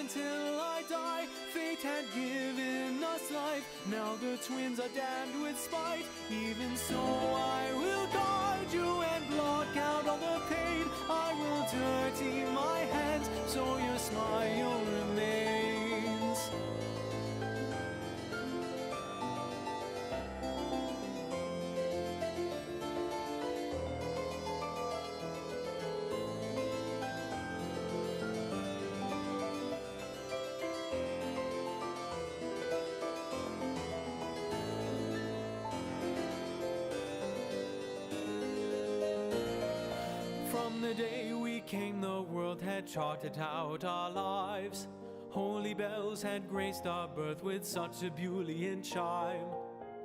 until I die. Fate had given us life, now the twins are damned with spite. Even so I will guard you and blot out all the pain. I will dirty my hands so your smile remains. From the day we came, the world had charted out our lives. Holy bells had graced our birth with such a Boolean chime.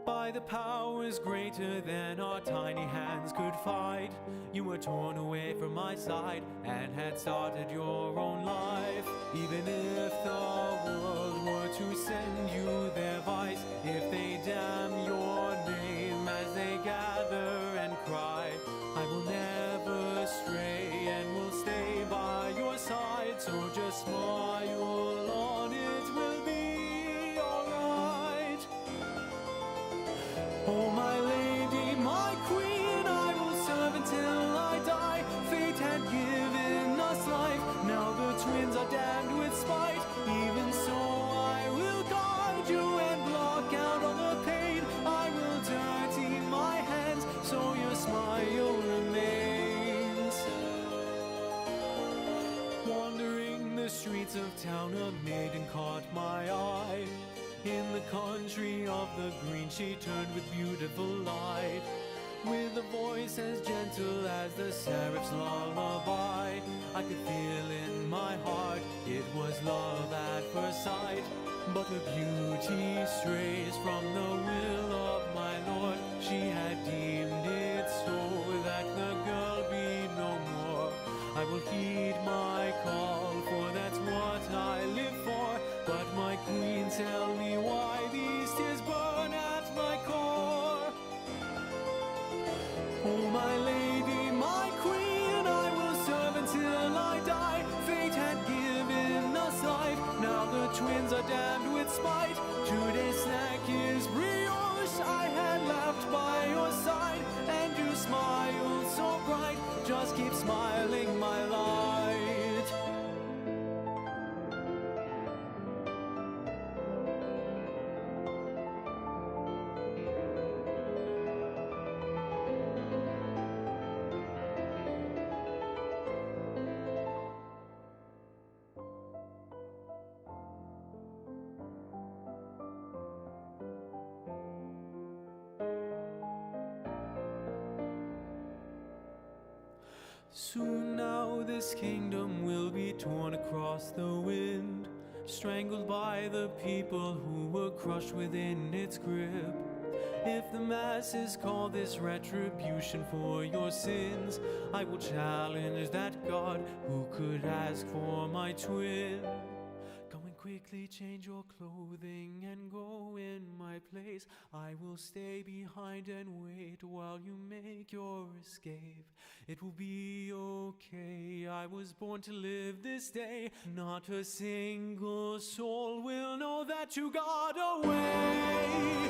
By the powers greater than our tiny hands could fight, you were torn away from my side and had started your own life. Even if the world were to send you their vice, if they damn your name as they gather and cry, I will never stray and will stay by your side. So just smile on, it will be alright. Oh my lady, my queen, I will serve until I die. Fate had given us life, now the twins are damned with spite. Even so I will guard you and block out all the pain. I will dirty my hands so your smile remains. Wandering the streets of town, a maiden caught my eye. In the country of the green she turned with beautiful light. With a voice as gentle as the seraph's lullaby, I could feel in my heart it was love at first sight. But her beauty strays from the will of my Lord. She had deemed it so that the girl be no more. I will heed my call, for that's what I live for. But my queen, tell me why these tears burn at my core. Oh my lady, my queen, I will serve until I die. Fate had given us life, now the twins are damned with spite. Today's snack is brioche, I had laughed by your side, and you smiled so bright. Just keep smiling, my light. Soon now this kingdom will be torn across the wind, strangled by the people who were crushed within its grip. If the masses call this retribution for your sins, I will challenge that God who could ask for my twin. Go and quickly change your clothing and go in my place. I will stay behind and wait while you make your escape. It will be okay, I was born to live this day. Not a single soul will know that you got away.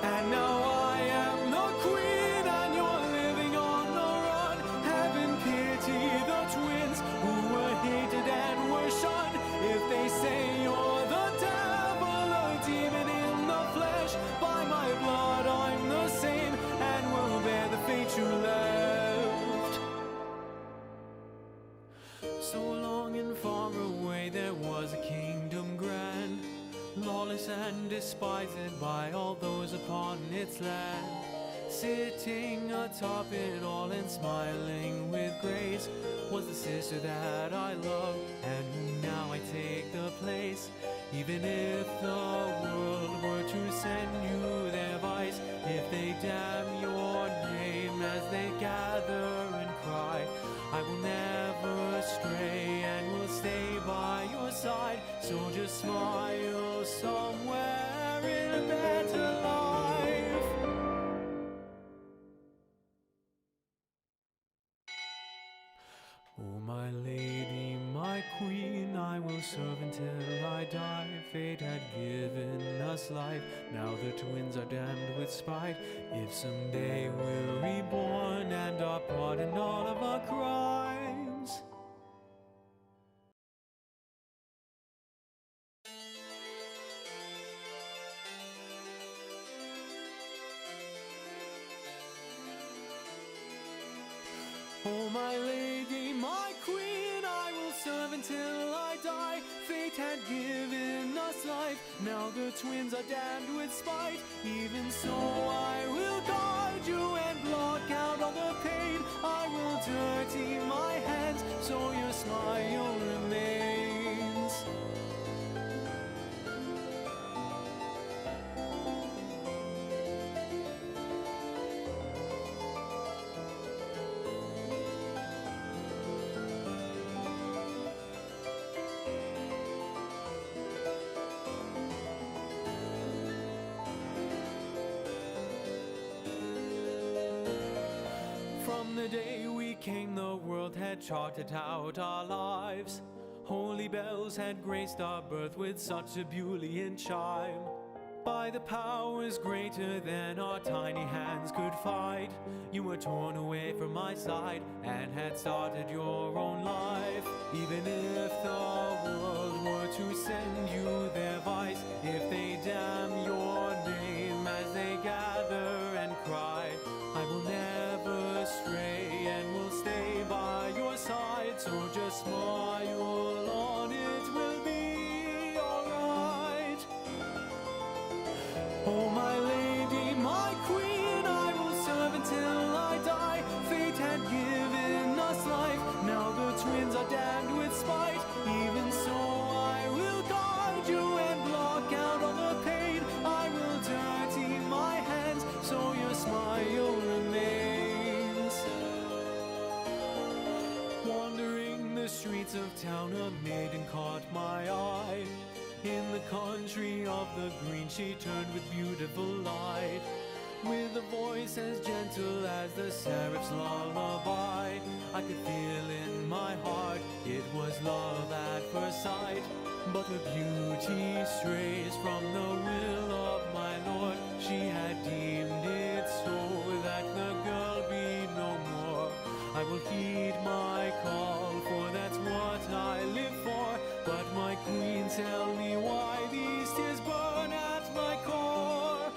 And now I am the queen and you're living on the run. Heaven pity the twins who were hated and were shunned. If they say you're the devil, a demon in the flesh, by my blood I'm the same and will bear the fate you left. So long and far away there was a kingdom grand, lawless and despised by all those upon its land. Sitting atop it all and smiling with grace was the sister that I loved and whom now I take the place. Even if the world were to send you their vice, if they damn your name as they gather and cry, I will never stray and will stay by your side. So just smile somewhere in a better life. Oh my lady, my queen, serve until I die. Fate had given us life, now the twins are damned with spite. If someday we're reborn and are pardoned all of our crimes. Oh, my lady, my queen, I will serve until I die. Fate had given us life, now the twins are damned with spite. Even so, I will guard you and block out all the pain. I will dirty my hands so your smile remains. From the day we came, the world had charted out our lives. Holy bells had graced our birth with such a Boolean chime. By the powers greater than our tiny hands could fight, you were torn away from my side and had started your own life. Even if the world were to send you their vice, if they damn your name as they gather and cry, I will never stray and will stay by your side. So just smile on, it will be alright. Oh, my lady, my queen, I will serve until I die. Fate had given us life, now the twins are damned with spite. Even so, I will guard you and block out all the pain. I will dirty my hands so your smile remains. Wandering the streets of town, a maiden caught my eye. In the country of the green, she turned with beautiful light. With a voice as gentle as the seraph's lullaby, I could feel in my heart it was love at first sight. But her beauty strays from the will of my Lord. She had deemed it so that the girl be no more. I will heed my call, for that's what I live for. But my queen, tell me why these tears burn at my core.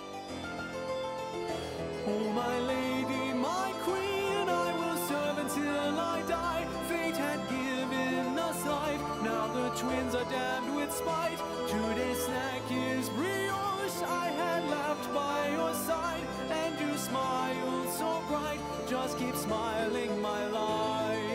Oh, my lady, my queen, I will serve until I die. Fate had given us life, now the twins are damned with spite. Today's snack is brioche, I had laughed by your side, and you smiled so bright. Just keep smiling, my light.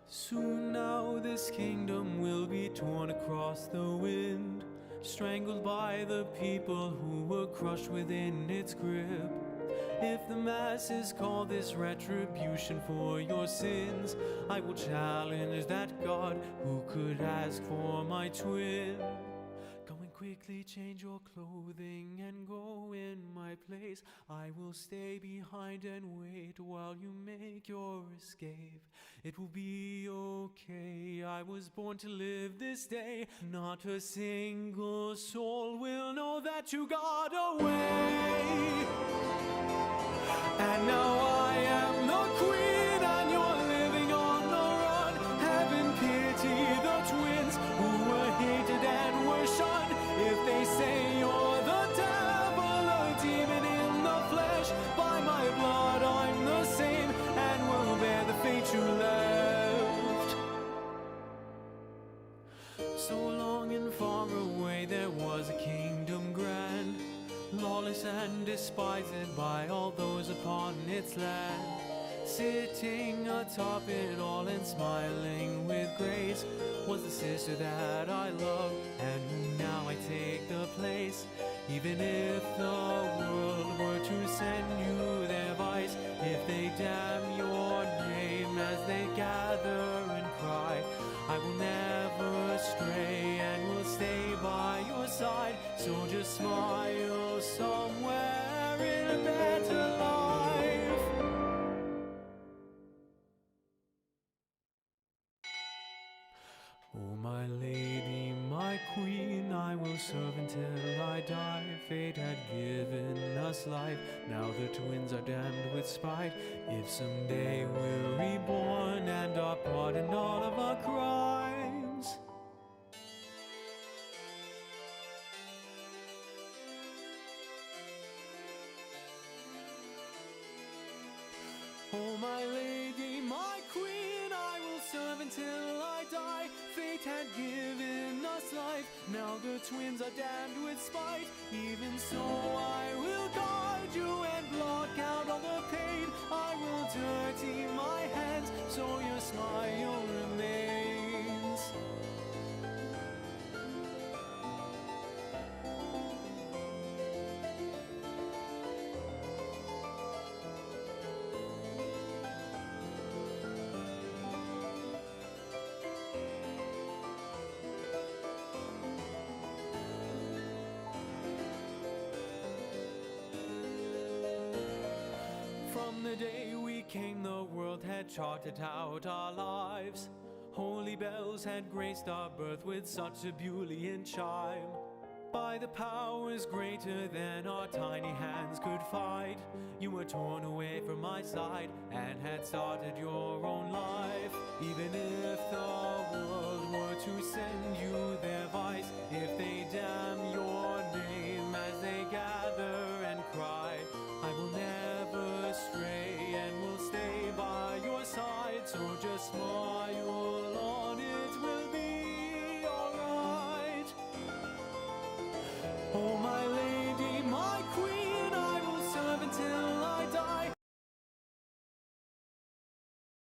Soon now this kingdom will be torn across the wind, strangled by the people who were crushed within its grip. If the masses call this retribution for your sins, I will challenge that God who could ask for my twin. Go and quickly change your clothing and go in my place. I will stay behind and wait while you make your escape. It will be okay, I was born to live this day. Not a single soul will know that you got away. And now I am the queen and you're living on the run. Heaven pity the twins who were hated and were shunned. If they say you're the devil, a demon in the flesh, by my blood I'm the same and will bear the fate you left. So long and far away there was a kingdom grand, lawless and despised by all those upon its land. Sitting atop it all and smiling with grace was the sister that I loved, and who now I take the place. Even if the world were to send you their vice, if they damn your name as they gather and cry, I will never stray and will stay by your side. So just smile somewhere in a better life. Oh, my lady, my queen, I will serve until I die. Fate had given us life, now the twins are damned with spite. If someday we're reborn and are pardoned all of our crimes, oh, my lady, my queen, I will serve until I die. Fate had given us life, now the twins are damned with spite. Even so, I will guard you and blot out all the pain. I will dirty my hands so your smile remains. From the day we came, the world had charted out our lives. Holy bells had graced our birth with such a Boolean chime. By the powers greater than our tiny hands could fight, you were torn away from my side and had started your own life. Even if the world were to send you their vice, if they damn your name as they gather and cry, I will never stray and will stay by your side. So just smile on, it will be alright. Oh, my